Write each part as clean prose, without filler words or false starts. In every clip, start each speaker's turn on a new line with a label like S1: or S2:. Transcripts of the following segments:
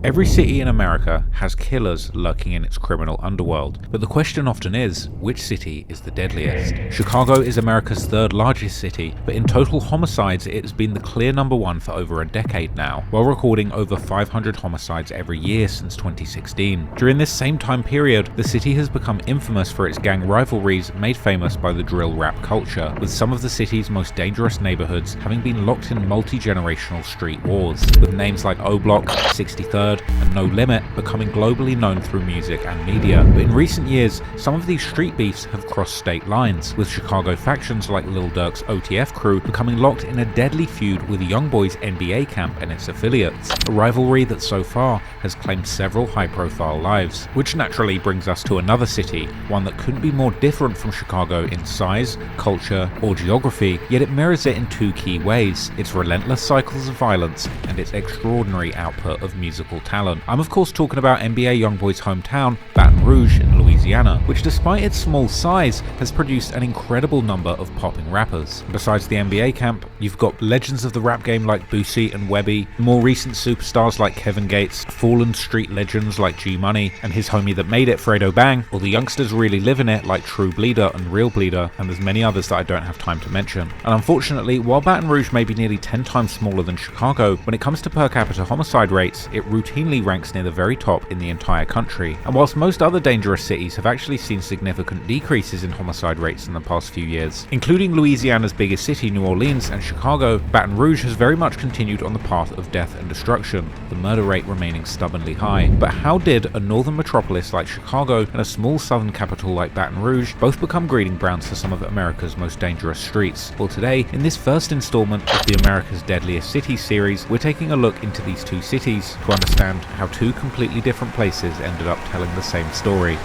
S1: Every city in America has killers lurking in its criminal underworld, but the question often is, which city is the deadliest? Chicago is America's third largest city, but in total homicides it has been the clear number one for over a decade now, while recording over 500 homicides every year since 2016. During this same time period, the city has become infamous for its gang rivalries made famous by the drill rap culture, with some of the city's most dangerous neighborhoods having been locked in multi-generational street wars, with names like O Block, 63rd, and No Limit becoming globally known through music and media. But in recent years, some of these street beefs have crossed state lines, with Chicago factions like Lil Durk's OTF crew becoming locked in a deadly feud with Youngboy's NBA camp and its affiliates, a rivalry that so far has claimed several high-profile lives. Which naturally brings us to another city, one that couldn't be more different from Chicago in size, culture, or geography, yet it mirrors it in two key ways: its relentless cycles of violence and its extraordinary output of musical talent. I'm of course talking about NBA Youngboy's hometown, Baton Rouge in Louisiana, which despite its small size has produced an incredible number of popping rappers. Besides the NBA camp, you've got legends of the rap game like Boosie and Webby, more recent superstars like Kevin Gates, fallen street legends like G Money and his homie that made it, Fredo Bang, or the youngsters really living it like True Bleeder and Real Bleeder, and there's many others that I don't have time to mention. And unfortunately, while Baton Rouge may be nearly 10 times smaller than Chicago, when it comes to per capita homicide rates, it routinely ranks near the very top in the entire country. And whilst most other dangerous cities have actually seen significant decreases in homicide rates in the past few years, including Louisiana's biggest city, New Orleans, and Chicago, Baton Rouge has very much continued on the path of death and destruction, the murder rate remaining stubbornly high. But how did a northern metropolis like Chicago and a small southern capital like Baton Rouge both become breeding grounds for some of America's most dangerous streets? Well, today, in this first installment of the America's Deadliest Cities series, we're taking a look into these two cities to understand how two completely different places ended up telling the same story.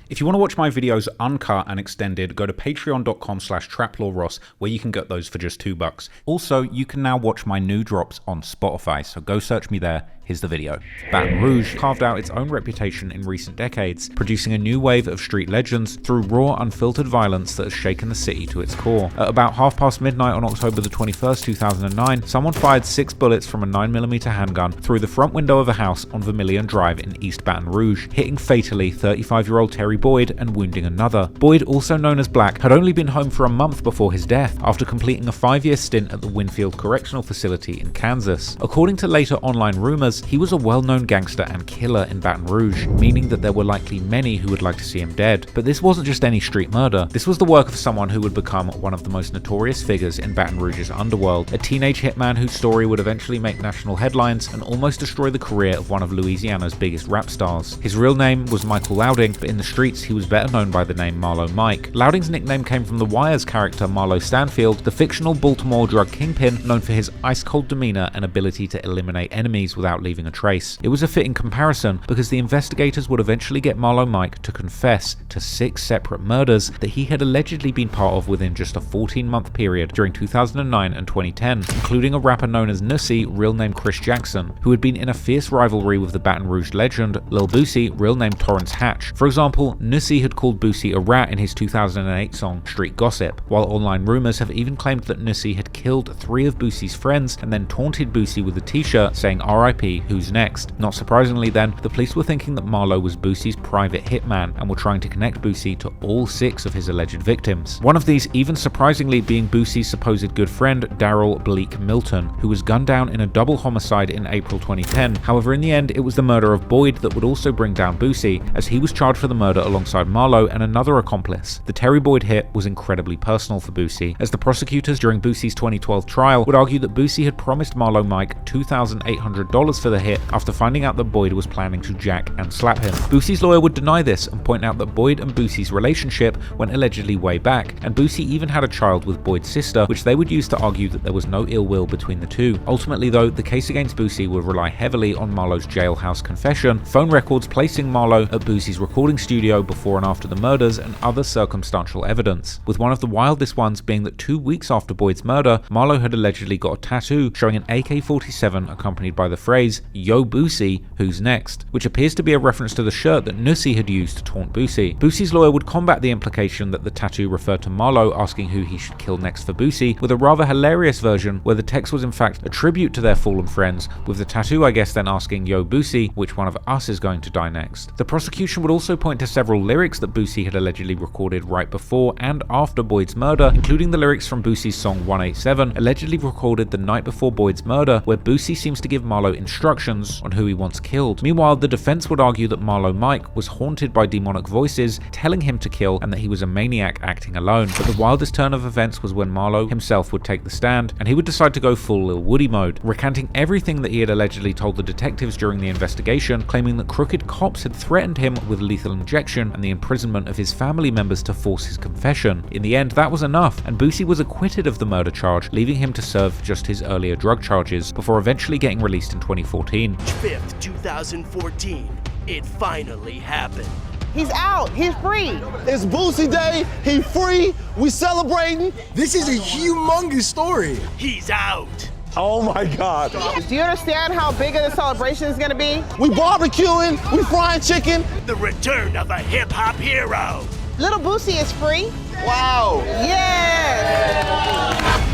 S1: If you want to watch my videos uncut and extended, go to patreon.com/traplawross, where you can get those for just $2. Also, you can now watch my new drops on Spotify, so go search me there. Here's the video. Baton Rouge carved out its own reputation in recent decades, producing a new wave of street legends through raw, unfiltered violence that has shaken the city to its core. At about midnight on October the 21st, 2009, someone fired 6 bullets from a 9mm handgun through the front window of a house on Vermilion Drive in East Baton Rouge, hitting fatally 35-year-old Terry Boyd and wounding another. Boyd, also known as Black, had only been home for a month before his death, after completing a 5-year stint at the Winfield Correctional Facility in Kansas. According to later online rumors, he was a well-known gangster and killer in Baton Rouge, meaning that there were likely many who would like to see him dead. But this wasn't just any street murder. This was the work of someone who would become one of the most notorious figures in Baton Rouge's underworld, a teenage hitman whose story would eventually make national headlines and almost destroy the career of one of Louisiana's biggest rap stars. His real name was Michael Louding, but in the streets he was better known by the name Marlo Mike. Louding's nickname came from The Wire's character Marlo Stanfield, the fictional Baltimore drug kingpin known for his ice-cold demeanor and ability to eliminate enemies without leaving a trace. It was a fitting comparison because the investigators would eventually get Marlo Mike to confess to 6 separate murders that he had allegedly been part of within just a 14-month period during 2009 and 2010, including a rapper known as Nussie, real name Chris Jackson, who had been in a fierce rivalry with the Baton Rouge legend Lil Boosie, real name Torrance Hatch. For example, Nussie had called Boosie a rat in his 2008 song Street Gossip, while online rumors have even claimed that Nussie had killed 3 of Boosie's friends and then taunted Boosie with a t-shirt saying RIP, who's next. Not surprisingly then, the police were thinking that Marlo was Boosie's private hitman and were trying to connect Boosie to all 6 of his alleged victims. One of these even surprisingly being Boosie's supposed good friend Daryl Bleak Milton, who was gunned down in a double homicide in April 2010. However, in the end, it was the murder of Boyd that would also bring down Boosie, as he was charged for the murder alongside Marlo and another accomplice. The Terry Boyd hit was incredibly personal for Boosie, as the prosecutors during Boosie's 2012 trial would argue that Boosie had promised Marlo Mike $2,800 for the hit after finding out that Boyd was planning to jack and slap him. Boosie's lawyer would deny this and point out that Boyd and Boosie's relationship went allegedly way back, and Boosie even had a child with Boyd's sister, which they would use to argue that there was no ill will between the two. Ultimately though, the case against Boosie would rely heavily on Marlo's jailhouse confession, phone records placing Marlo at Boosie's recording studio video before and after the murders and other circumstantial evidence, with one of the wildest ones being that 2 weeks after Boyd's murder, Marlowe had allegedly got a tattoo showing an AK-47 accompanied by the phrase, "Yo Boosie, who's next?" which appears to be a reference to the shirt that Nussi had used to taunt Boosie. Boosie's lawyer would combat the implication that the tattoo referred to Marlowe asking who he should kill next for Boosie, with a rather hilarious version where the text was in fact a tribute to their fallen friends, with the tattoo I guess then asking Yo Boosie, which one of us is going to die next. The prosecution would also point to several lyrics that Boosie had allegedly recorded right before and after Boyd's murder, including the lyrics from Boosie's song 187, allegedly recorded the night before Boyd's murder, where Boosie seems to give Marlowe instructions on who he wants killed. Meanwhile, the defense would argue that Marlowe Mike was haunted by demonic voices telling him to kill and that he was a maniac acting alone. But the wildest turn of events was when Marlowe himself would take the stand and he would decide to go full Lil Woody mode, recanting everything that he had allegedly told the detectives during the investigation, claiming that crooked cops had threatened him with lethal injection and the imprisonment of his family members to force his confession. In the end, that was enough, and Boosie was acquitted of the murder charge, leaving him to serve just his earlier drug charges, before eventually getting released in 2014.
S2: 5th, 2014. It finally happened.
S3: He's out. He's free.
S4: It's Boosie Day. He free. We celebrating.
S5: This is a humongous story.
S2: He's out.
S4: Oh my God.
S3: Do you understand how big of the celebration is going to be?
S4: We barbecuing. We frying chicken.
S2: The return of a hip-hop hero.
S3: Little Boosie is free.
S4: Wow.
S3: Yes.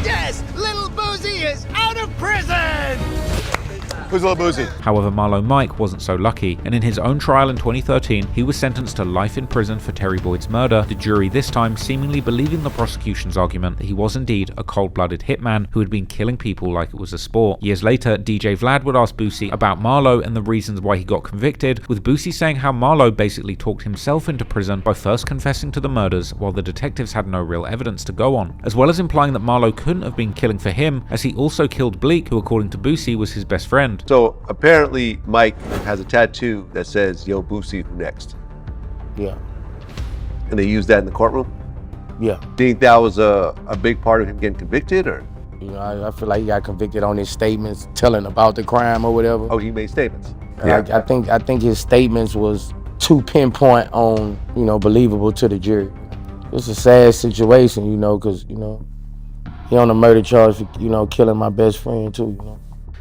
S2: Yes, Little Boosie is out of prison.
S4: Who's Lil Boosie?
S1: However, Marlowe Mike wasn't so lucky, and in his own trial in 2013, he was sentenced to life in prison for Terry Boyd's murder, the jury this time seemingly believing the prosecution's argument that he was indeed a cold-blooded hitman who had been killing people like it was a sport. Years later, DJ Vlad would ask Boosie about Marlowe and the reasons why he got convicted, with Boosie saying how Marlowe basically talked himself into prison by first confessing to the murders while the detectives had no real evidence to go on, as well as implying that Marlowe couldn't have been killing for him, as he also killed Bleak, who according to Boosie was his best friend.
S6: So apparently Mike has a tattoo that says, "Yo Boosie, who next?"
S7: Yeah.
S6: And they used that in the courtroom?
S7: Yeah.
S6: Do you think that was a big part of him getting convicted, or?
S7: You know, I feel like he got convicted on his statements telling about the crime or whatever.
S6: Oh, he made statements?
S7: Yeah. I think his statements was too pinpoint on, you know, believable to the jury. It's a sad situation, you know, because, you know, he on a murder charge for, you know, killing my best friend too, you know.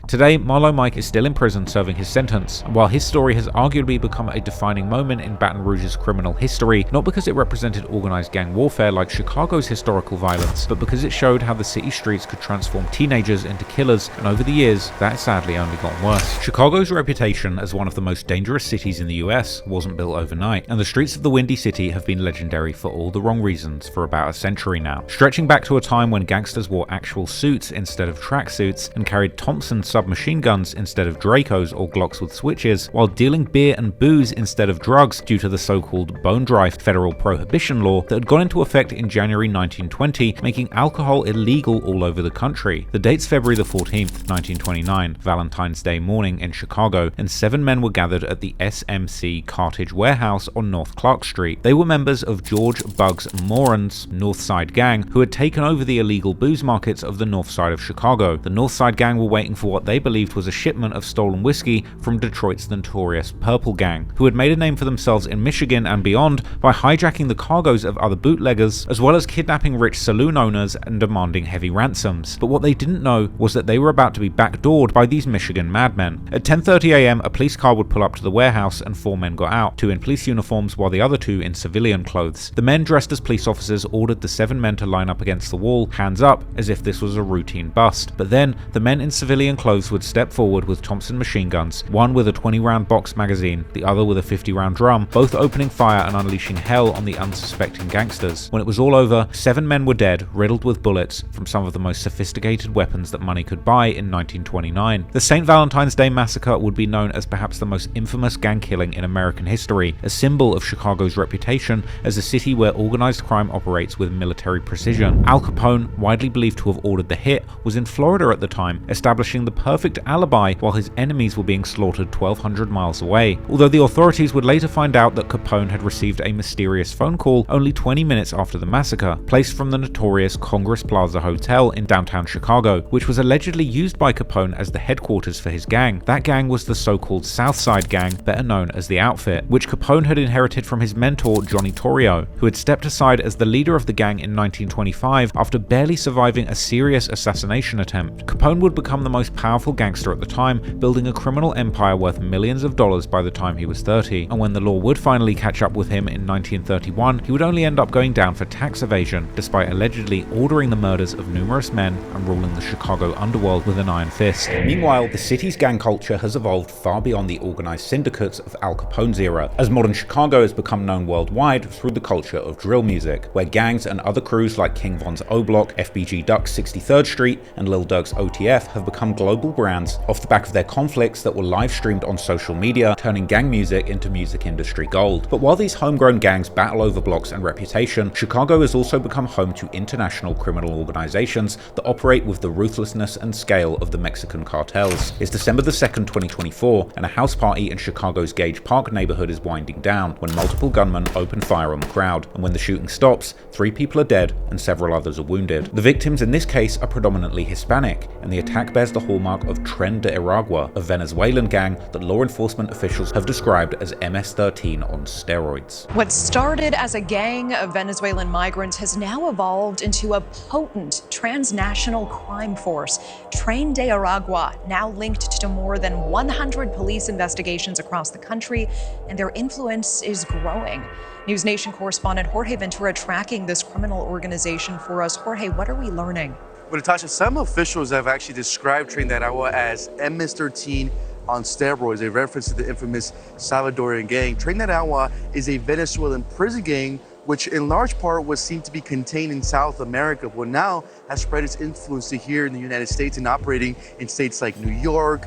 S1: Today, Marlowe Mike is still in prison serving his sentence, and while his story has arguably become a defining moment in Baton Rouge's criminal history, not because it represented organized gang warfare like Chicago's historical violence, but because it showed how the city streets could transform teenagers into killers, and over the years, that has sadly only gotten worse. Chicago's reputation as one of the most dangerous cities in the US wasn't built overnight, and the streets of the Windy City have been legendary for all the wrong reasons for about a century now, stretching back to a time when gangsters wore actual suits instead of tracksuits and carried Thompson submachine guns instead of Dracos or Glocks with switches, while dealing beer and booze instead of drugs due to the so-called bone dry federal prohibition law that had gone into effect in January 1920, making alcohol illegal all over the country. The date's February the 14th, 1929, Valentine's Day morning in Chicago, and 7 men were gathered at the SMC Cartage Warehouse on North Clark Street. They were members of George Bugs Moran's North Side Gang, who had taken over the illegal booze markets of the north side of Chicago. The North Side Gang were waiting for what they believed was a shipment of stolen whiskey from Detroit's notorious Purple Gang, who had made a name for themselves in Michigan and beyond by hijacking the cargoes of other bootleggers, as well as kidnapping rich saloon owners and demanding heavy ransoms. But what they didn't know was that they were about to be backdoored by these Michigan madmen. At 10:30 a.m, a police car would pull up to the warehouse and 4 men got out, 2 in police uniforms while the other 2 in civilian clothes. The men dressed as police officers ordered the 7 men to line up against the wall, hands up, as if this was a routine bust. But then, the men in civilian clothes would step forward with Thompson machine guns, one with a 20-round box magazine, the other with a 50-round drum, both opening fire and unleashing hell on the unsuspecting gangsters. When it was all over, 7 men were dead, riddled with bullets from some of the most sophisticated weapons that money could buy in 1929. The St. Valentine's Day Massacre would be known as perhaps the most infamous gang killing in American history, a symbol of Chicago's reputation as a city where organized crime operates with military precision. Al Capone, widely believed to have ordered the hit, was in Florida at the time, establishing the perfect alibi while his enemies were being slaughtered 1,200 miles away. Although the authorities would later find out that Capone had received a mysterious phone call only 20 minutes after the massacre, placed from the notorious Congress Plaza Hotel in downtown Chicago, which was allegedly used by Capone as the headquarters for his gang. That gang was the so-called Southside Gang, better known as the Outfit, which Capone had inherited from his mentor Johnny Torrio, who had stepped aside as the leader of the gang in 1925 after barely surviving a serious assassination attempt. Capone would become the most powerful gangster at the time, building a criminal empire worth millions of dollars by the time he was 30, and when the law would finally catch up with him in 1931, he would only end up going down for tax evasion, despite allegedly ordering the murders of numerous men and ruling the Chicago underworld with an iron fist. Meanwhile, the city's gang culture has evolved far beyond the organized syndicates of Al Capone's era, as modern Chicago has become known worldwide through the culture of drill music, where gangs and other crews like King Von's O-Block, FBG Duck's 63rd Street, and Lil Durk's OTF have become global brands off the back of their conflicts that were live streamed on social media, turning gang music into music industry gold. But while these homegrown gangs battle over blocks and reputation, Chicago has also become home to international criminal organizations that operate with the ruthlessness and scale of the Mexican cartels. It's December the 2nd, 2024, and a house party in Chicago's Gage Park neighborhood is winding down when multiple gunmen open fire on the crowd, and when the shooting stops, 3 people are dead and several others are wounded. The victims in this case are predominantly Hispanic, and the attack bears the hallmark of Tren de Aragua, a Venezuelan gang that law enforcement officials have described as MS-13 on steroids.
S8: What started as a gang of Venezuelan migrants has now evolved into a potent transnational crime force. Tren de Aragua, now linked to more than 100 police investigations across the country, and their influence is growing. News Nation correspondent Jorge Ventura tracking this criminal organization for us. Jorge, what are we learning?
S9: Well, Natasha, some officials have actually described Tren de Aragua as MS-13 on steroids, a reference to the infamous Salvadorian gang. Tren de Aragua is a Venezuelan prison gang which in large part was seen to be contained in South America, but now has spread its influence to here in the United States and operating in states like New York,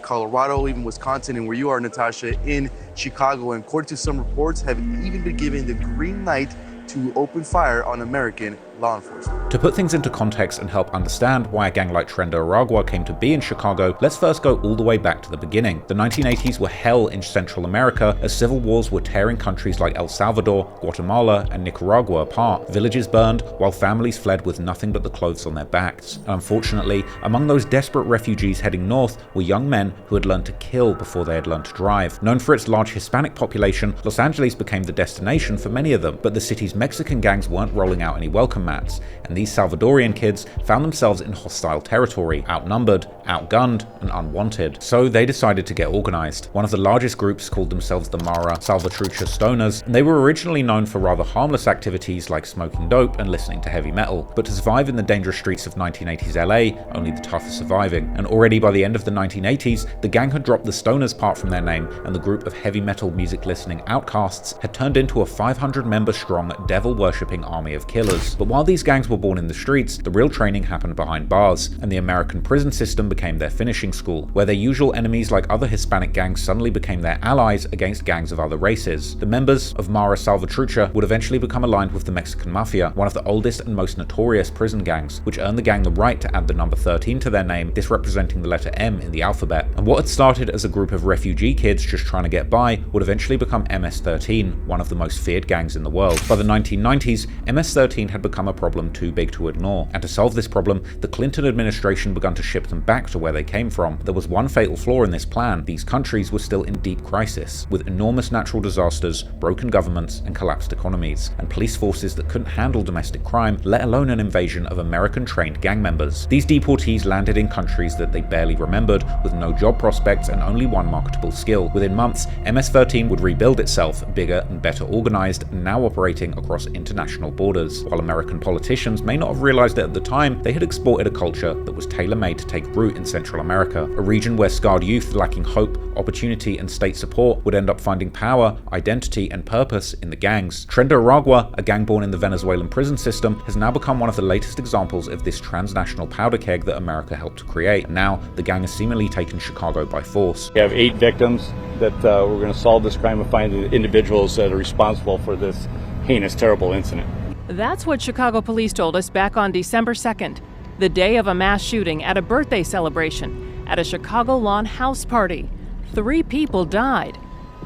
S9: Colorado, even Wisconsin, and where you are, Natasha, in Chicago. And according to some reports, have even been given the green light to open fire on American law enforcement.
S1: To put things into context and help understand why a gang like Tren de Aragua came to be in Chicago, let's first go all the way back to the beginning. The 1980s were hell in Central America as civil wars were tearing countries like El Salvador, Guatemala, and Nicaragua apart. Villages burned while families fled with nothing but the clothes on their backs. And unfortunately, among those desperate refugees heading north were young men who had learned to kill before they had learned to drive. Known for its large Hispanic population, Los Angeles became the destination for many of them, but the city's Mexican gangs weren't rolling out any welcome mats, and these Salvadorian kids found themselves in hostile territory, outnumbered, outgunned, and unwanted. So they decided to get organized. One of the largest groups called themselves the Mara Salvatrucha Stoners, and they were originally known for rather harmless activities like smoking dope and listening to heavy metal. But to survive in the dangerous streets of 1980s LA, only the tough are surviving. And already by the end of the 1980s, the gang had dropped the Stoners part from their name, and the group of heavy metal music listening outcasts had turned into a 500-member strong devil-worshipping army of killers. But while these gangs were born in the streets, the real training happened behind bars, and the American prison system became their finishing school, where their usual enemies like other Hispanic gangs suddenly became their allies against gangs of other races. The members of Mara Salvatrucha would eventually become aligned with the Mexican Mafia, one of the oldest and most notorious prison gangs, which earned the gang the right to add the number 13 to their name, this representing the letter M in the alphabet. And what had started as a group of refugee kids just trying to get by would eventually become MS-13, one of the most feared gangs in the world. By the 1990s, MS-13 had become a problem too big to ignore, and to solve this problem, the Clinton administration began to ship them back to where they came from. There was one fatal flaw in this plan: these countries were still in deep crisis, with enormous natural disasters, broken governments, and collapsed economies, and police forces that couldn't handle domestic crime, let alone an invasion of American-trained gang members. These deportees landed in countries that they barely remembered, with no job prospects and only one marketable skill. Within months, MS-13 would rebuild itself, bigger and better organized, and now operating across international borders. While American politicians may not have realized it at the time, they had exported a culture that was tailor-made to take root in Central America, a region where scarred youth lacking hope, opportunity, and state support would end up finding power, identity, and purpose in the gangs. Tren de Aragua, a gang born in the Venezuelan prison system, has now become one of the latest examples of this transnational powder keg that America helped to create. And now, the gang has seemingly taken Chicago by force.
S10: We have 8 victims that we're going to solve this crime and find the individuals that are responsible for this heinous, terrible incident.
S11: That's what Chicago police told us back on December 2nd, the day of a mass shooting at a birthday celebration. at a Chicago lawn house party. 3 people died.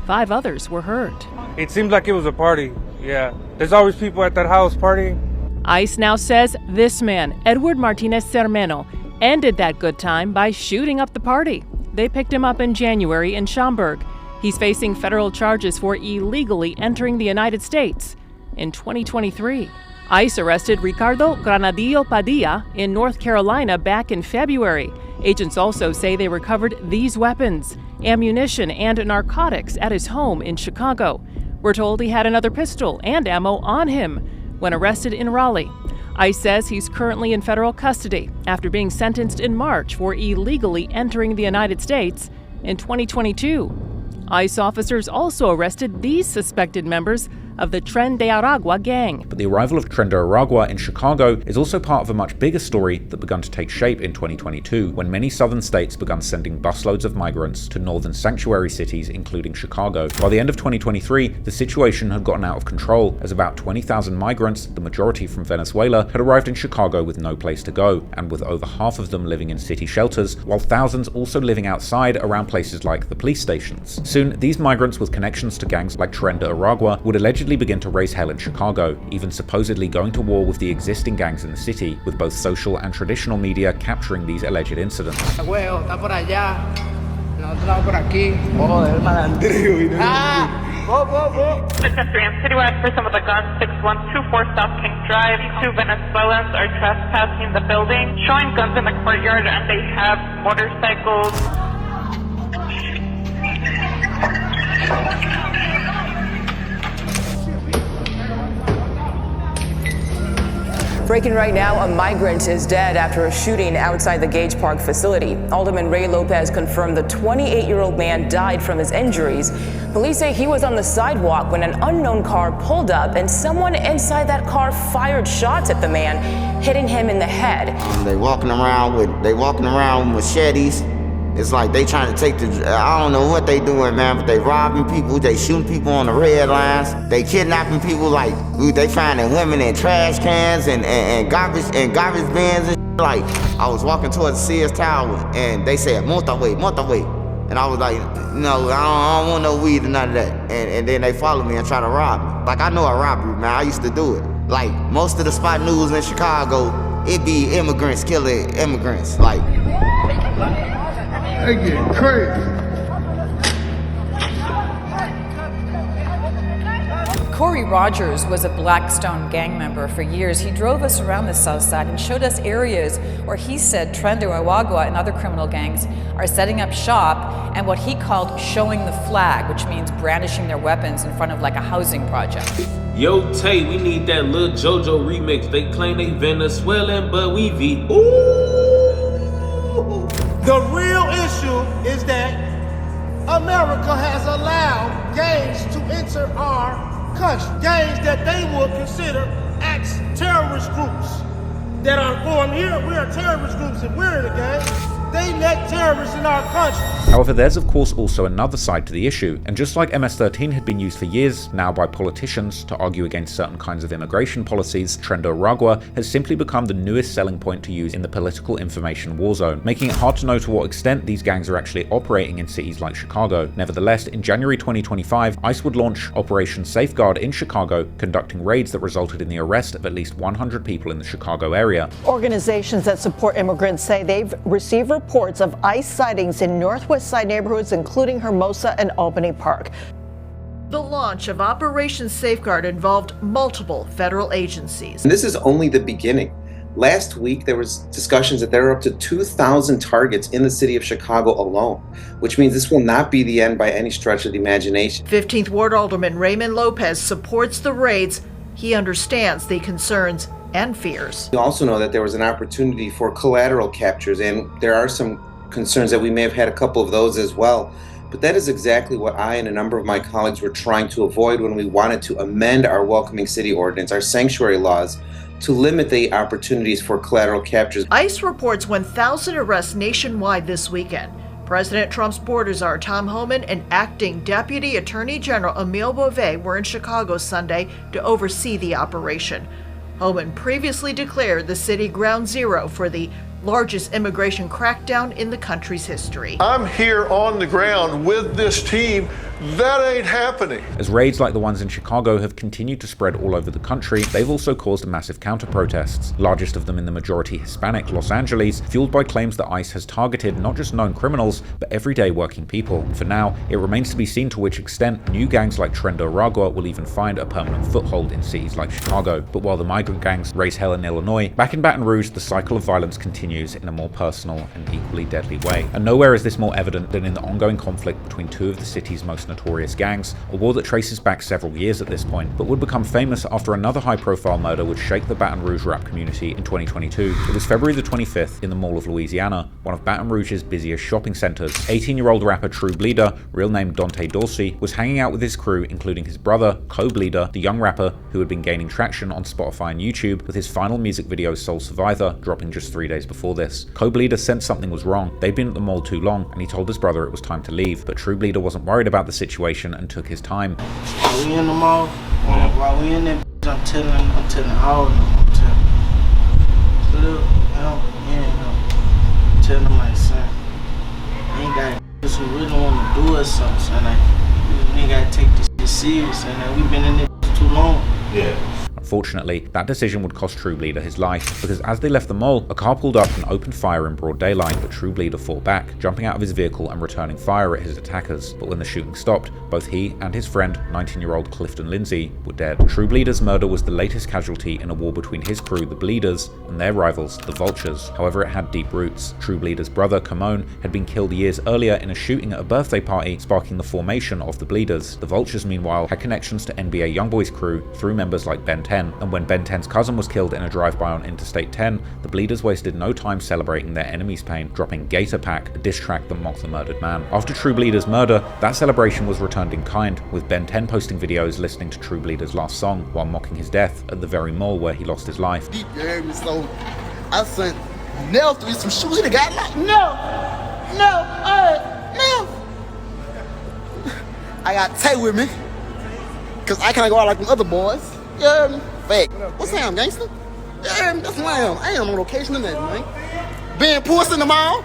S11: 5 others were hurt.
S12: It seemed like it was a party, yeah. There's always people at that house partying.
S11: ICE now says this man, Edward Martinez Cermeno, ended that good time by shooting up the party. They picked him up in January in Schaumburg. He's facing federal charges for illegally entering the United States. In 2023, ICE arrested Ricardo Granadillo Padilla in North Carolina back in February. Agents also say they recovered these weapons, ammunition, and narcotics at his home in Chicago. We're told he had another pistol and ammo on him when arrested in Raleigh. ICE says he's currently in federal custody after being sentenced in March for illegally entering the United States in 2022. ICE officers also arrested these suspected members of the Tren de Aragua gang.
S1: But the arrival of Tren de Aragua in Chicago is also part of a much bigger story that began to take shape in 2022, when many southern states began sending busloads of migrants to northern sanctuary cities, including Chicago. By the end of 2023, the situation had gotten out of control, as about 20,000 migrants, the majority from Venezuela, had arrived in Chicago with no place to go, and with over half of them living in city shelters, while thousands also living outside around places like the police stations. Soon, these migrants with connections to gangs like Tren de Aragua would allegedly begin to raise hell in Chicago, even supposedly going to war with the existing gangs in the city, with both social and traditional media capturing these alleged incidents.
S13: Mr.
S14: Citywide person with a gun, 6124 South King Drive. 2 Venezuelans are trespassing the building, showing guns in the courtyard, and they have motorcycles.
S15: Breaking right now, a migrant is dead after a shooting outside the Gage Park facility. Alderman Ray Lopez confirmed the 28-year-old man died from his injuries. Police say he was on the sidewalk when an unknown car pulled up and someone inside that car fired shots at the man, hitting him in the head.
S16: They walking around with machetes. It's like they trying to take I don't know what they doing, man, but they robbing people, they shooting people on the red lines, they kidnapping people, like they finding women in trash cans and garbage bins and shit. Like, I was walking towards the Sears Tower and they said, monta way. And I was like, no, I don't want no weed or none of that. And then they followed me and try to rob me. Like, I know a robbery, man, I used to do it. Like, most of the spot news in Chicago, it be immigrants killing immigrants, like.
S17: They get crazy.
S18: Corey Rogers was a Blackstone gang member for years. He drove us around the south side and showed us areas where he said Tren de Aragua and other criminal gangs are setting up shop and what he called showing the flag, which means brandishing their weapons in front of like a housing project.
S19: Yo, Tay, we need that Lil JoJo remix. They claim they Venezuelan, but we Ooh!
S2: The real issue is that America has allowed gangs to enter our country. Gangs that they would consider ex-terrorist groups that are formed here. We are terrorist groups and we're in a gang. They let terrorists in our country.
S1: However, there's of course also another side to the issue, and just like MS-13 had been used for years now by politicians to argue against certain kinds of immigration policies, Tren de Aragua has simply become the newest selling point to use in the political information war zone, making it hard to know to what extent these gangs are actually operating in cities like Chicago. Nevertheless, in January 2025, ICE would launch Operation Safeguard in Chicago, conducting raids that resulted in the arrest of at least 100 people in the Chicago area.
S20: Organizations that support immigrants say they've received reports of ICE sightings in Northwest Side neighborhoods, including Hermosa and Albany Park.
S21: The launch of Operation Safeguard involved multiple federal agencies.
S22: And this is only the beginning. Last week, there was discussions that there are up to 2,000 targets in the city of Chicago alone, which means this will not be the end by any stretch of the imagination.
S21: 15th Ward Alderman Raymond Lopez supports the raids. He understands the concerns and fears.
S22: We also know that there was an opportunity for collateral captures, and there are some concerns that we may have had a couple of those as well. But that is exactly what I and a number of my colleagues were trying to avoid when we wanted to amend our welcoming city ordinance, our sanctuary laws, to limit the opportunities for collateral captures.
S21: ICE reports 1,000 arrests nationwide this weekend. President Trump's border czar Tom Homan and acting Deputy Attorney General Emile Beauvais were in Chicago Sunday to oversee the operation. Homan previously declared the city ground zero for the largest immigration crackdown in the country's history.
S2: I'm here on the ground with this team. That ain't happening.
S1: As raids like the ones in Chicago have continued to spread all over the country, they've also caused massive counter-protests, largest of them in the majority Hispanic Los Angeles, fueled by claims that ICE has targeted not just known criminals, but everyday working people. For now, it remains to be seen to which extent new gangs like Tren de Aragua will even find a permanent foothold in cities like Chicago. But while the migrant gangs raise hell in Illinois, back in Baton Rouge, the cycle of violence continues in a more personal and equally deadly way. And nowhere is this more evident than in the ongoing conflict between two of the city's most notorious gangs, a war that traces back several years at this point, but would become famous after another high-profile murder would shake the Baton Rouge rap community in 2022. It was February the 25th in the Mall of Louisiana, one of Baton Rouge's busiest shopping centers. 18-year-old rapper True Bleeder, real name Dante Dorsey, was hanging out with his crew, including his brother, Co-Bleeder, the young rapper who had been gaining traction on Spotify and YouTube, with his final music video Soul Survivor dropping just 3 days before this. Co-Bleeder sensed something was wrong. They'd been at the mall too long, and he told his brother it was time to leave, but True Bleeder wasn't worried about the situation and took his time.
S13: While we in the mall, while we in there, I'm telling all of them, look, telling them like, son, you ain't got this who really want to do us something, son. Like, you ain't got to take this shit serious, and we've been in there too long. Yeah.
S1: Unfortunately, that decision would cost True Bleeder his life, because as they left the mall, a car pulled up and opened fire in broad daylight, but True Bleeder fought back, jumping out of his vehicle and returning fire at his attackers. But when the shooting stopped, both he and his friend, 19-year-old Clifton Lindsay, were dead. True Bleeder's murder was the latest casualty in a war between his crew, the Bleeders, and their rivals, the Vultures. However, it had deep roots. True Bleeder's brother, Camone, had been killed years earlier in a shooting at a birthday party, sparking the formation of the Bleeders. The Vultures, meanwhile, had connections to NBA YoungBoy's crew through members like Ben 10, and when Ben 10's cousin was killed in a drive-by on Interstate 10, the Bleeders wasted no time celebrating their enemy's pain, dropping Gator Pack, a diss track that mocked the murdered man. After True Bleeder's murder, that celebration was returned in kind, with Ben 10 posting videos listening to True Bleeder's last song while mocking his death at the very mall where he lost his life.
S5: Deep, you heard me? So I sent Nell through some shoes. He got like, no, I got Tay with me, cause I can't go out like the other boys. You heard me? Fake. What's Sam, gangster? Yeah, that's who I am. I ain't on location in that, man. Being pussy in the mall.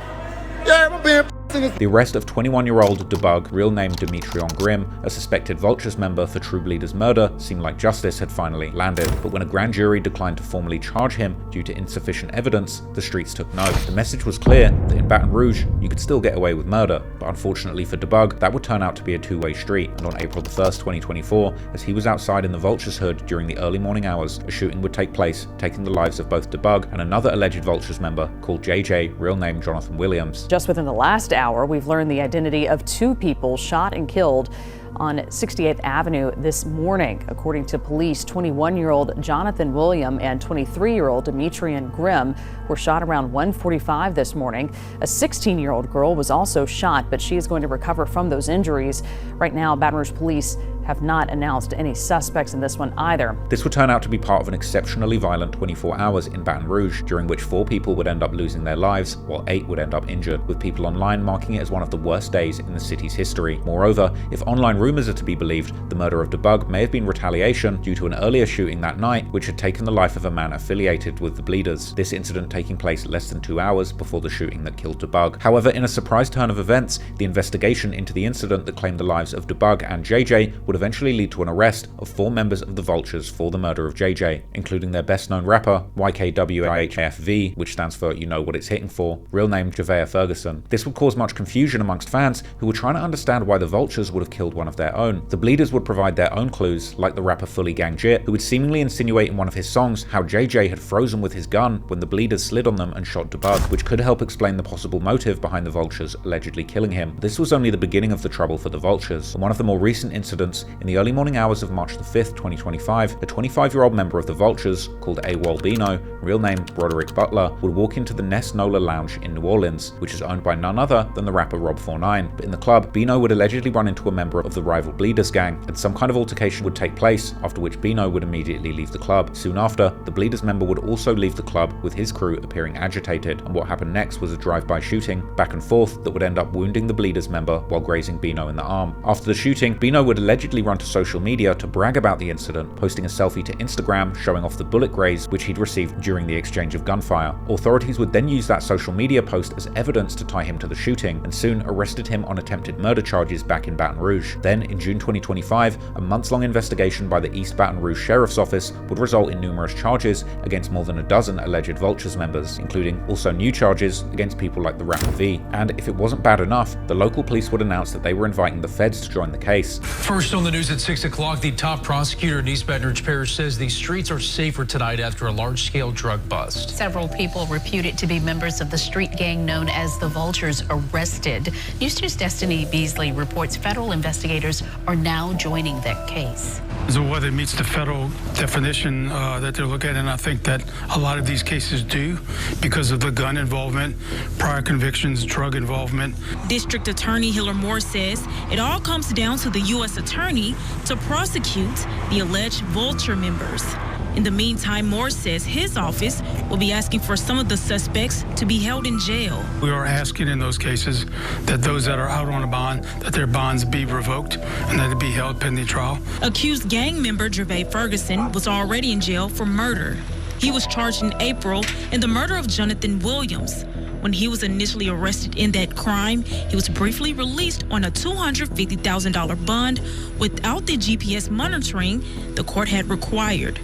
S5: Yeah, I'm being
S1: The arrest of 21-year-old Debug, real name Demetrion Grimm, a suspected Vultures member for True Bleeder's murder, seemed like justice had finally landed. But when a grand jury declined to formally charge him due to insufficient evidence, the streets took note. The message was clear that in Baton Rouge, you could still get away with murder, but unfortunately for Debug, that would turn out to be a two-way street. And on April the 1st, 2024, as he was outside in the Vultures hood during the early morning hours, a shooting would take place, taking the lives of both Debug and another alleged Vultures member called JJ, real name Jonathan Williams.
S17: Just within the last hour, we've learned the identity of two people shot and killed on 68th Avenue this morning. According to police, 21-year-old Jonathan William and 23-year-old Demetrion Grimm were shot around 1:45 this morning. A 16-year-old girl was also shot, but she is going to recover from those injuries. Right now, Baton Rouge police have not announced any suspects in this one either.
S1: This would turn out to be part of an exceptionally violent 24 hours in Baton Rouge, during which 4 people would end up losing their lives, while 8 would end up injured, with people online marking it as one of the worst days in the city's history. Moreover, if online rumors are to be believed, the murder of Debug may have been retaliation due to an earlier shooting that night, which had taken the life of a man affiliated with the Bleeders. This incident taking place less than 2 hours before the shooting that killed Debug. However, in a surprise turn of events, the investigation into the incident that claimed the lives of Debug and JJ would eventually lead to an arrest of 4 members of the Vultures for the murder of JJ, including their best known rapper, YKWHFV, which stands for You Know What It's Hitting For, real name Javea Ferguson. This would cause much confusion amongst fans who were trying to understand why the Vultures would have killed one of their own. The Bleeders would provide their own clues, like the rapper Fully Gang Jit, who would seemingly insinuate in one of his songs how JJ had frozen with his gun when the Bleeders slid on them and shot Debug, which could help explain the possible motive behind the Vultures allegedly killing him. But this was only the beginning of the trouble for the Vultures. In one of the more recent incidents, in the early morning hours of March the 5th, 2025, a 25-year-old member of the Vultures, called AWOL Bino, real name Broderick Butler, would walk into the Nest Nola Lounge in New Orleans, which is owned by none other than the rapper Rob49. But in the club, Bino would allegedly run into a member of the rival Bleeders gang, and some kind of altercation would take place, after which Bino would immediately leave the club. Soon after, the Bleeders member would also leave the club, with his crew appearing agitated, and what happened next was a drive-by shooting, back and forth, that would end up wounding the Bleeders member while grazing Bino in the arm. After the shooting, Bino would allegedly repeatedly run to social media to brag about the incident, posting a selfie to Instagram showing off the bullet graze which he'd received during the exchange of gunfire. Authorities would then use that social media post as evidence to tie him to the shooting, and soon arrested him on attempted murder charges back in Baton Rouge. Then, in June 2025, a months-long investigation by the East Baton Rouge Sheriff's Office would result in numerous charges against more than a dozen alleged Vultures members, including also new charges against people like the rapper V. And if it wasn't bad enough, the local police would announce that they were inviting the feds to join the case.
S3: First on the news at 6 o'clock, the top prosecutor in East Baton Rouge Parish says the streets are safer tonight after a large-scale drug bust.
S4: Several people reputed to be members of the street gang known as the Vultures arrested. News 2's Destiny Beasley reports federal investigators are now joining that case.
S23: So whether it meets the federal definition that they're looking at, and I think that a lot of these cases do because of the gun involvement, prior convictions, drug involvement.
S24: District Attorney Hiller Moore says it all comes down to the U.S. Attorney to prosecute the alleged Vulture members. In the meantime, Moore says his office will be asking for some of the suspects to be held in jail.
S23: We are asking in those cases that those that are out on a bond, that their bonds be revoked and that it be held pending trial.
S24: Accused gang member Gervais Ferguson was already in jail for murder. He was charged in April in the murder of Jonathan Williams. When he was initially arrested in that crime, he was briefly released on a $250,000 bond without the GPS monitoring the court had required.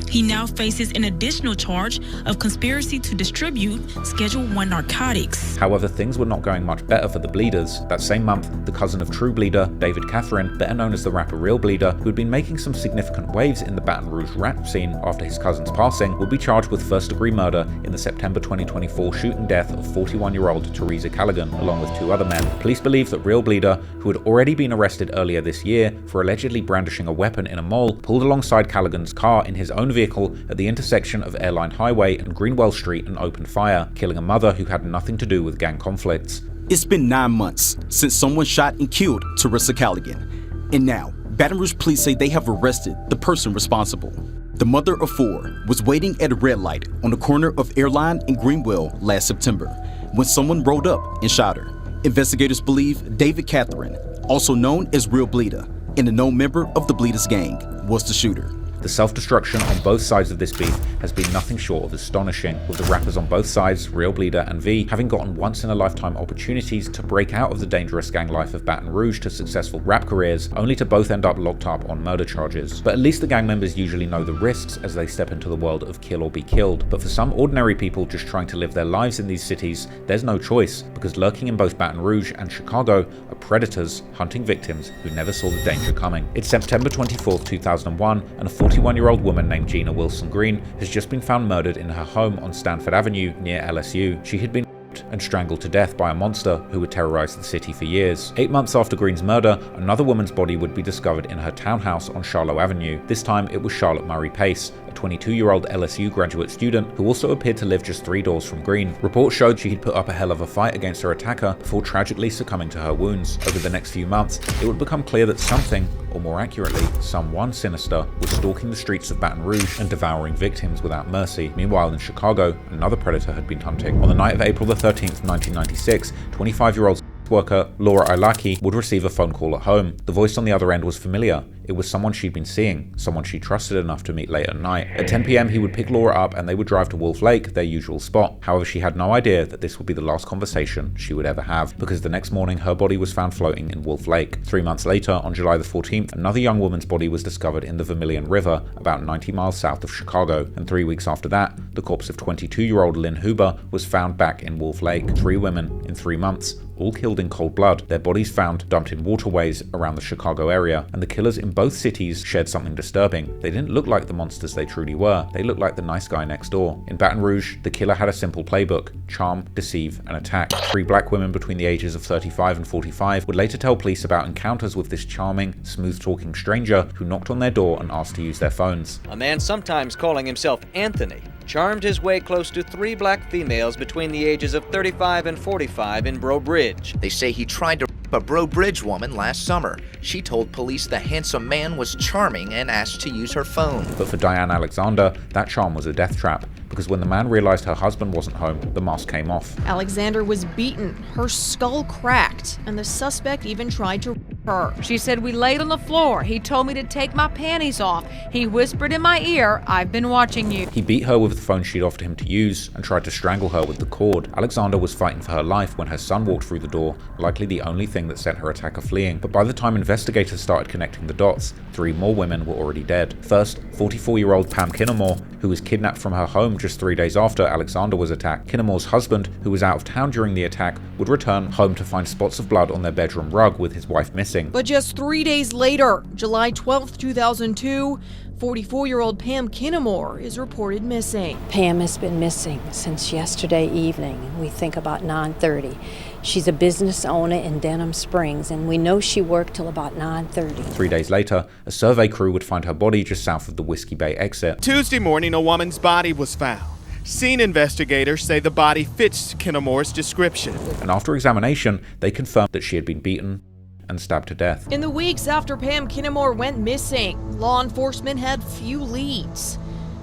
S24: He now faces an additional charge of conspiracy to distribute Schedule 1 narcotics.
S1: However, things were not going much better for the Bleeders. That same month, the cousin of True Bleeder, David Catherine, better known as the rapper Real Bleeder, who had been making some significant waves in the Baton Rouge rap scene after his cousin's passing, would be charged with first-degree murder in the September 2024 shooting death of 41-year-old Teresa Callaghan, along with 2 other men. Police believe that Real Bleeder, who had already been arrested earlier this year for allegedly brandishing a weapon in a mall, pulled alongside Callaghan's car in his own vehicle at the intersection of Airline Highway and Greenwell Street and opened fire, killing a mother who had nothing to do with gang conflicts.
S25: It's been 9 months since someone shot and killed Teresa Callaghan, and now Baton Rouge police say they have arrested the person responsible. The mother of 4 was waiting at a red light on the corner of Airline and Greenwell last September when someone rolled up and shot her. Investigators believe David Catherine, also known as Real Bleeder, and a known member of the Bleeders gang, was the shooter.
S1: The self-destruction on both sides of this beef has been nothing short of astonishing, with the rappers on both sides, Real Bleeder and V, having gotten once-in-a-lifetime opportunities to break out of the dangerous gang life of Baton Rouge to successful rap careers, only to both end up locked up on murder charges. But at least the gang members usually know the risks as they step into the world of kill or be killed. But for some ordinary people just trying to live their lives in these cities, there's no choice, because lurking in both Baton Rouge and Chicago are predators hunting victims who never saw the danger coming. It's September 24th, 2001, and a 41-year-old woman named Gina Wilson Green has just been found murdered in her home on Stanford Avenue near LSU. She had been and strangled to death by a monster who would terrorize the city for years. 8 months after Green's murder, another woman's body would be discovered in her townhouse on Charlotte Avenue. This time it was Charlotte Murray Pace, a 22-year-old LSU graduate student who also appeared to live just 3 doors from Green. Reports showed she had put up a hell of a fight against her attacker before tragically succumbing to her wounds. Over the next few months, it would become clear that something, or more accurately, someone sinister, was stalking the streets of Baton Rouge and devouring victims without mercy. Meanwhile, in Chicago, another predator had been hunting. On the night of April the 13th, 1996, 25-year-old worker Laura Ilaki would receive a phone call at home. The voice on the other end was familiar. It was someone she'd been seeing, someone she trusted enough to meet late at night. At 10 p.m, he would pick Laura up and they would drive to Wolf Lake, their usual spot. However, she had no idea that this would be the last conversation she would ever have, because the next morning her body was found floating in Wolf Lake. 3 months later, on July the 14th, another young woman's body was discovered in the Vermilion River, about 90 miles south of Chicago. And 3 weeks after that, the corpse of 22-year-old Lynn Huber was found back in Wolf Lake. 3 women in 3 months, all killed in cold blood, their bodies found dumped in waterways around the Chicago area. And the killers in both cities shared something disturbing. They didn't look like the monsters they truly were. They looked like the nice guy next door. In Baton Rouge, the killer had a simple playbook: charm, deceive, and attack. 3 black women between the ages of 35 and 45 would later tell police about encounters with this charming, smooth-talking stranger who knocked on their door and asked to use their phones.
S26: A man sometimes calling himself Anthony charmed his way close to 3 black females between the ages of 35 and 45 in Breaux Bridge.
S27: They say he tried to rape a Breaux Bridge woman last summer. She told police the handsome man was charming and asked to use her phone.
S1: But for Diane Alexander, that charm was a death trap, because when the man realized her husband wasn't home, the mask came off.
S28: Alexander was beaten, her skull cracked, and the suspect even tried to rape
S6: her. She said, "We laid on the floor. He told me to take my panties off. He whispered in my ear, 'I've been watching you.'"
S1: He beat her with the phone she'd offered him to use and tried to strangle her with the cord. Alexander was fighting for her life when her son walked through the door, likely the only thing that sent her attacker fleeing. But by the time investigators started connecting the dots, 3 more women were already dead. First, 44-year-old Pam Kinamore, who was kidnapped from her home just 3 days after Alexander was attacked. Kinamore's husband, who was out of town during the attack, would return home to find spots of blood on their bedroom rug with his wife missing.
S6: But just 3 days later, July 12, 2002, 44-year-old Pam Kinamore is reported missing.
S7: Pam has been missing since yesterday evening. We think about 9:30. She's a business owner in Denham Springs, and we know she worked till about 9:30.
S1: 3 days later, a survey crew would find her body just south of the Whiskey Bay exit.
S8: Tuesday morning, a woman's body was found. Scene investigators say the body fits Kinamore's description.
S1: And after examination, they confirmed that she had been beaten and stabbed to death.
S6: In the weeks after Pam Kinamore went missing, law enforcement had few leads.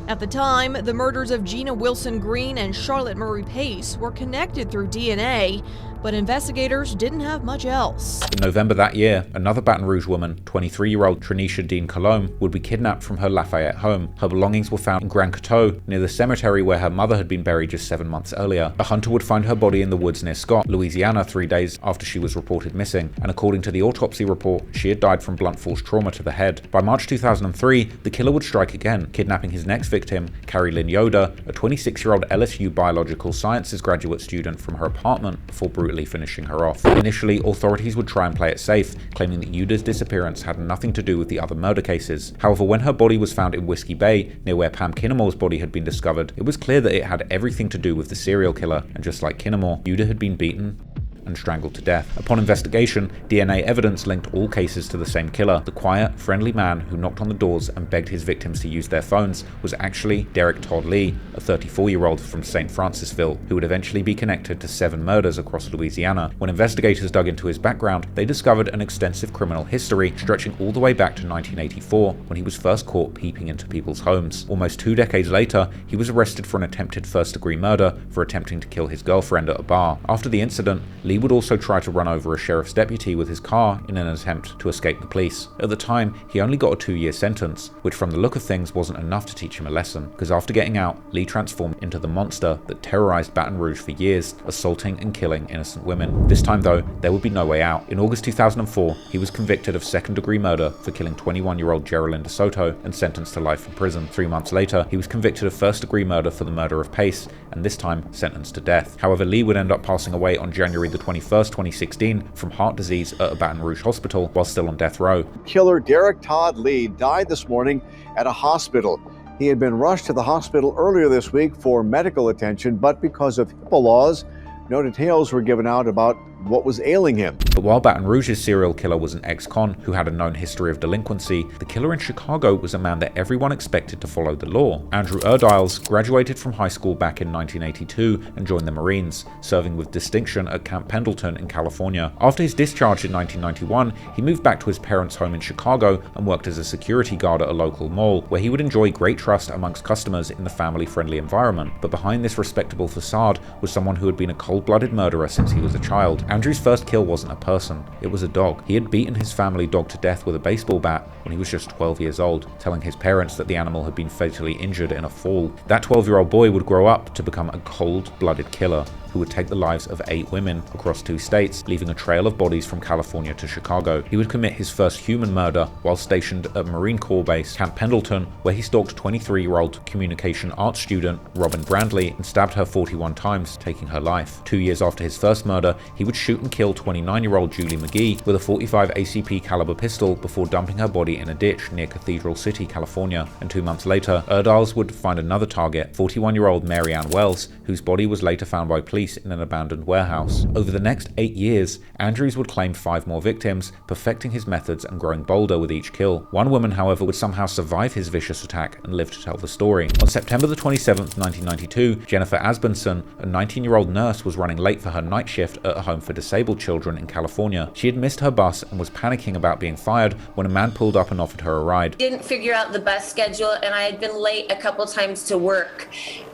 S6: At the time, the murders of Gina Wilson Green and Charlotte Murray Pace were connected through DNA, but investigators didn't have much else.
S1: In November that year, another Baton Rouge woman, 23-year-old Trenisha Dean Colomb, would be kidnapped from her Lafayette home. Her belongings were found in Grand Coteau, near the cemetery where her mother had been buried just 7 months earlier. A hunter would find her body in the woods near Scott, Louisiana, 3 days after she was reported missing, and according to the autopsy report, she had died from blunt force trauma to the head. By March 2003, the killer would strike again, kidnapping his next victim, Carrie Lynn Yoder, a 26-year-old LSU biological sciences graduate student, from her apartment before brutally finishing her off. Initially, authorities would try and play it safe, claiming that Yoder's disappearance had nothing to do with the other murder cases. However, when her body was found in Whiskey Bay, near where Pam Kinamore's body had been discovered, it was clear that it had everything to do with the serial killer, and just like Kinamore, Yoder had been beaten and strangled to death. Upon investigation, DNA evidence linked all cases to the same killer. The quiet, friendly man who knocked on the doors and begged his victims to use their phones was actually Derek Todd Lee, a 34-year-old from St. Francisville, who would eventually be connected to 7 murders across Louisiana. When investigators dug into his background, they discovered an extensive criminal history stretching all the way back to 1984, when he was first caught peeping into people's homes. Almost 2 decades later, he was arrested for an attempted first-degree murder for attempting to kill his girlfriend at a bar. After the incident, Lee would also try to run over a sheriff's deputy with his car in an attempt to escape the police. At the time, he only got a 2-year sentence, which from the look of things wasn't enough to teach him a lesson, because after getting out, Lee transformed into the monster that terrorized Baton Rouge for years, assaulting and killing innocent women. This time though, there would be no way out. In August 2004, he was convicted of second-degree murder for killing 21-year-old Geraldine DeSoto and sentenced to life in prison. 3 months later, he was convicted of first-degree murder for the murder of Pace, and this time sentenced to death. However, Lee would end up passing away on January the 21st, 2016 from heart disease at a Baton Rouge hospital while still on death row.
S9: Killer Derek Todd Lee died this morning at a hospital. He had been rushed to the hospital earlier this week for medical attention, but because of HIPAA laws, no details were given out about what was ailing him.
S1: But while Baton Rouge's serial killer was an ex-con who had a known history of delinquency, the killer in Chicago was a man that everyone expected to follow the law. Andrew Erdiles graduated from high school back in 1982 and joined the Marines, serving with distinction at Camp Pendleton in California. After his discharge in 1991, he moved back to his parents' home in Chicago and worked as a security guard at a local mall, where he would enjoy great trust amongst customers in the family-friendly environment. But behind this respectable facade was someone who had been a cold-blooded murderer since he was a child. Andrew's first kill wasn't a person, it was a dog. He had beaten his family dog to death with a baseball bat when he was just 12 years old, telling his parents that the animal had been fatally injured in a fall. That 12-year-old boy would grow up to become a cold-blooded killer who would take the lives of 8 women across 2 states, leaving a trail of bodies from California to Chicago. He would commit his first human murder while stationed at Marine Corps Base Camp Pendleton, where he stalked 23-year-old communication arts student Robin Brandley and stabbed her 41 times, taking her life. 2 years after his first murder, he would shoot and kill 29-year-old Julie McGee with a .45 ACP caliber pistol before dumping her body in a ditch near Cathedral City, California. And 2 months later, Erdiles would find another target, 41-year-old Mary Ann Wells, whose body was later found by police in an abandoned warehouse. Over the next 8 years, Andrews would claim 5 more victims, perfecting his methods and growing bolder with each kill. One woman, however, would somehow survive his vicious attack and live to tell the story. On September the 27th, 1992, Jennifer Asbenson, a 19-year-old nurse, was running late for her night shift at a home for disabled children in California. She had missed her bus and was panicking about being fired when a man pulled up and offered her a ride.
S10: Didn't figure out the bus schedule, and I had been late a couple times to work,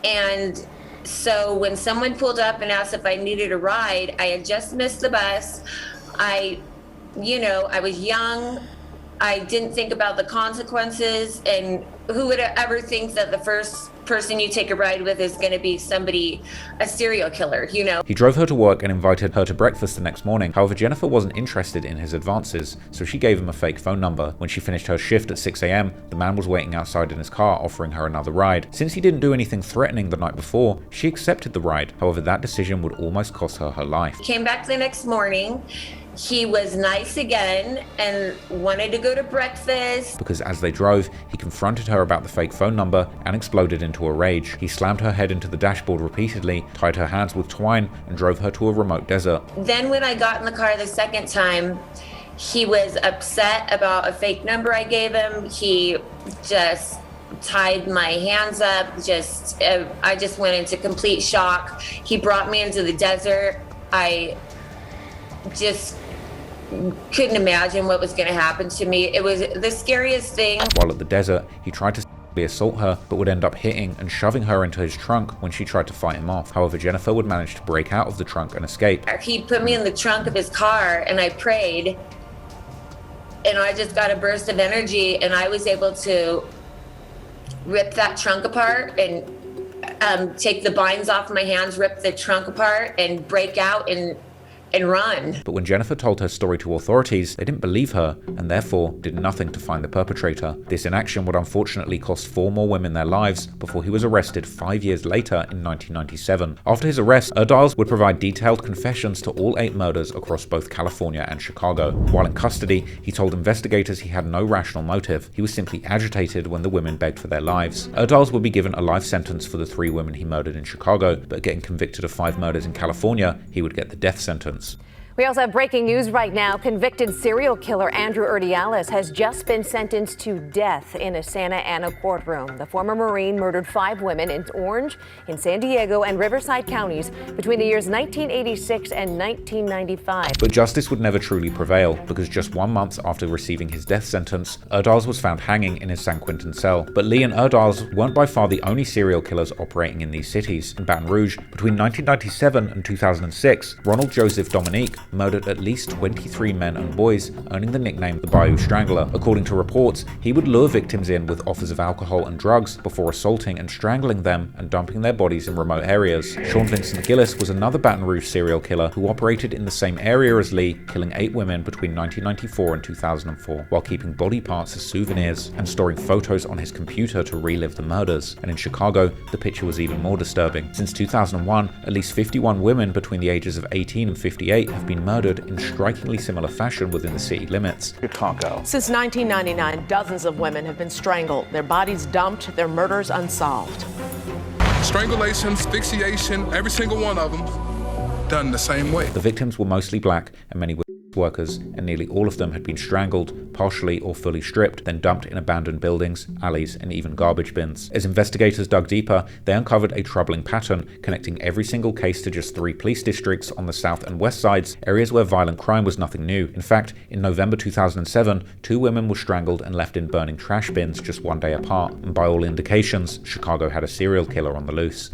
S10: and so when someone pulled up and asked if I needed a ride, I had just missed the bus. I You know, I was young. I didn't think about the consequences, and who would ever think that the first person you take a ride with is going to be somebody, a serial killer, you know?
S1: He drove her to work and invited her to breakfast the next morning. However, Jennifer wasn't interested in his advances, so she gave him a fake phone number. When she finished her shift at 6 a.m., the man was waiting outside in his car offering her another ride. Since he didn't do anything threatening the night before, she accepted the ride. However, that decision would almost cost her her life.
S10: Came back the next morning. He was nice again and wanted to go to breakfast.
S1: Because as they drove, he confronted her about the fake phone number and exploded into a rage. He slammed her head into the dashboard repeatedly, tied her hands with twine, and drove her to a remote desert.
S10: Then when I got in the car the second time, he was upset about a fake number I gave him. He just tied my hands up. I just went into complete shock. He brought me into the desert. I just couldn't imagine what was going to happen to me. It was the scariest thing.
S1: While at the desert, he tried to sexually assault her, but would end up hitting and shoving her into his trunk when she tried to fight him off. However, Jennifer would manage to break out of the trunk and escape.
S10: He put me in the trunk of his car, and I prayed, and I just got a burst of energy, and I was able to rip that trunk apart and take the binds off my hands, rip the trunk apart, and break out and run.
S1: But when Jennifer told her story to authorities, they didn't believe her and therefore did nothing to find the perpetrator. This inaction would unfortunately cost 4 more women their lives before he was arrested 5 years later in 1997. After his arrest, Erdiles would provide detailed confessions to all 8 murders across both California and Chicago. While in custody, he told investigators he had no rational motive. He was simply agitated when the women begged for their lives. Erdiles would be given a life sentence for the 3 women he murdered in Chicago, but getting convicted of 5 murders in California, he would get the death sentence.
S11: We also have breaking news right now. Convicted serial killer Andrew Erdiales has just been sentenced to death in a Santa Ana courtroom. The former Marine murdered 5 women in Orange, in San Diego, and Riverside counties between the years 1986 and 1995.
S1: But justice would never truly prevail, because just 1 month after receiving his death sentence, Erdiles was found hanging in his San Quentin cell. But Lee and Erdiles weren't by far the only serial killers operating in these cities. In Baton Rouge, between 1997 and 2006, Ronald Joseph Dominique murdered at least 23 men and boys, earning the nickname the Bayou Strangler. According to reports, he would lure victims in with offers of alcohol and drugs before assaulting and strangling them and dumping their bodies in remote areas. Sean Vincent Gillis was another Baton Rouge serial killer who operated in the same area as Lee, killing 8 women between 1994 and 2004, while keeping body parts as souvenirs and storing photos on his computer to relive the murders. And in Chicago, the picture was even more disturbing. Since 2001, at least 51 women between the ages of 18 and 58 have been murdered in strikingly similar fashion within the city limits.
S12: Chicago. Since 1999, dozens of women have been strangled, their bodies dumped, their murders unsolved.
S14: Strangulation, asphyxiation, every single one of them done the same way.
S1: The victims were mostly black and many were workers, and nearly all of them had been strangled, partially or fully stripped, then dumped in abandoned buildings, alleys, and even garbage bins. As investigators dug deeper, they uncovered a troubling pattern, connecting every single case to just 3 police districts on the south and west sides, areas where violent crime was nothing new. In fact, in November 2007, 2 women were strangled and left in burning trash bins just 1 day apart, and by all indications, Chicago had a serial killer on the loose.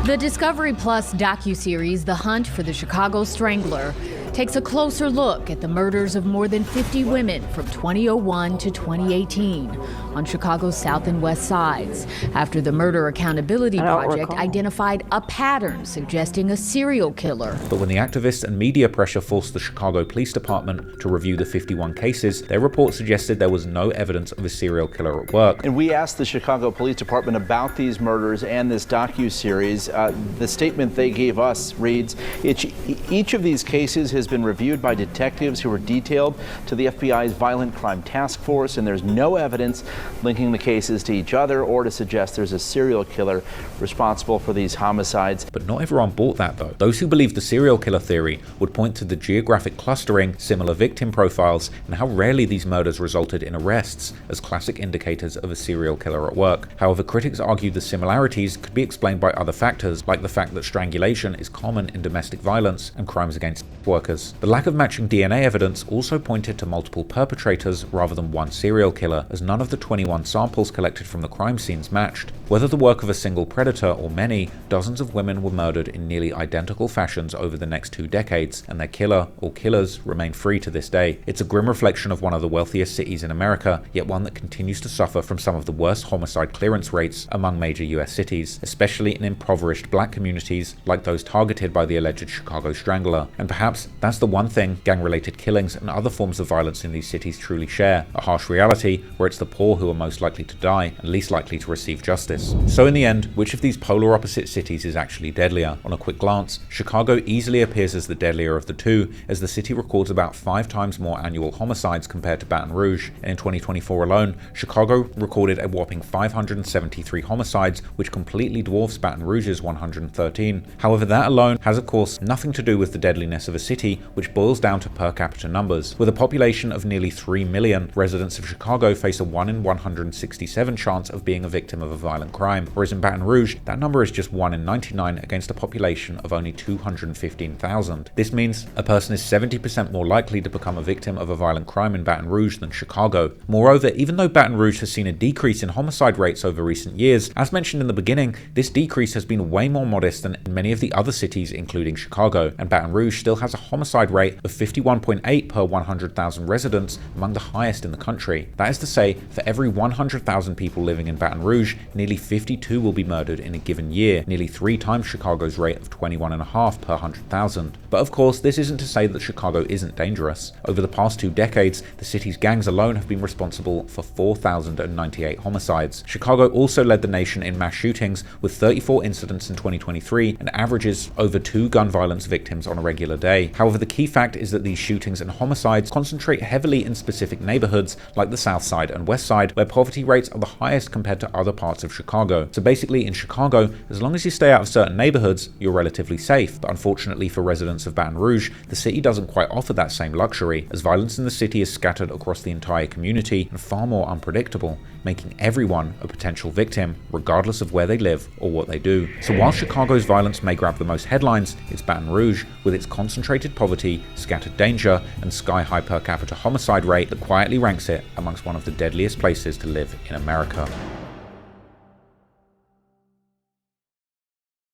S15: The Discovery Plus docuseries The Hunt for the Chicago Strangler takes a closer look at the murders of more than 50 women from 2001 to 2018 on Chicago's south and west sides, after the Murder Accountability Project identified a pattern suggesting a serial killer.
S1: But when the activists and media pressure forced the Chicago Police Department to review the 51 cases, their report suggested there was no evidence of a serial killer at work.
S12: And we asked the Chicago Police Department about these murders and this docuseries. The statement they gave us reads, each of these cases has been reviewed by detectives who were detailed to the FBI's Violent Crime Task Force, and there's no evidence linking the cases to each other or to suggest there's a serial killer responsible for these homicides.
S1: But not everyone bought that though. Those who believed the serial killer theory would point to the geographic clustering, similar victim profiles, and how rarely these murders resulted in arrests as classic indicators of a serial killer at work. However, critics argued the similarities could be explained by other factors, like the fact that strangulation is common in domestic violence and crimes against workers markers. The lack of matching DNA evidence also pointed to multiple perpetrators rather than one serial killer, as none of the 21 samples collected from the crime scenes matched. Whether the work of a single predator or many, dozens of women were murdered in nearly identical fashions over the next 2 decades, and their killer or killers remain free to this day. It's a grim reflection of one of the wealthiest cities in America, yet one that continues to suffer from some of the worst homicide clearance rates among major US cities, especially in impoverished black communities like those targeted by the alleged Chicago Strangler. And perhaps that's the one thing gang-related killings and other forms of violence in these cities truly share, a harsh reality where it's the poor who are most likely to die and least likely to receive justice. So in the end, which of these polar opposite cities is actually deadlier? On a quick glance, Chicago easily appears as the deadlier of the two, as the city records about 5 times more annual homicides compared to Baton Rouge, and in 2024 alone, Chicago recorded a whopping 573 homicides, which completely dwarfs Baton Rouge's 113. However, that alone has of course nothing to do with the deadliness of a city, which boils down to per capita numbers. With a population of nearly 3 million, residents of Chicago face a 1 in 167 chance of being a victim of a violent crime, whereas in Baton Rouge, that number is just 1 in 99 against a population of only 215,000. This means a person is 70% more likely to become a victim of a violent crime in Baton Rouge than Chicago. Moreover, even though Baton Rouge has seen a decrease in homicide rates over recent years, as mentioned in the beginning, this decrease has been way more modest than in many of the other cities, including Chicago, and Baton Rouge still has a homicide rate of 51.8 per 100,000 residents, among the highest in the country. That is to say, for every 100,000 people living in Baton Rouge, nearly 52 will be murdered in a given year, nearly 3 times Chicago's rate of 21.5 per 100,000. But of course, this isn't to say that Chicago isn't dangerous. Over the past 2 decades, the city's gangs alone have been responsible for 4,098 homicides. Chicago also led the nation in mass shootings, with 34 incidents in 2023 and averages over 2 gun violence victims on a regular day. However, the key fact is that these shootings and homicides concentrate heavily in specific neighborhoods like the South Side and West Side, where poverty rates are the highest compared to other parts of Chicago. So basically, in Chicago, as long as you stay out of certain neighborhoods, you're relatively safe. But unfortunately for residents of Baton Rouge, the city doesn't quite offer that same luxury, as violence in the city is scattered across the entire community and far more unpredictable, making everyone a potential victim, regardless of where they live or what they do. So while Chicago's violence may grab the most headlines, it's Baton Rouge, with its concentrated poverty, scattered danger, and sky-high per capita homicide rate, that quietly ranks it amongst one of the deadliest places to live in America.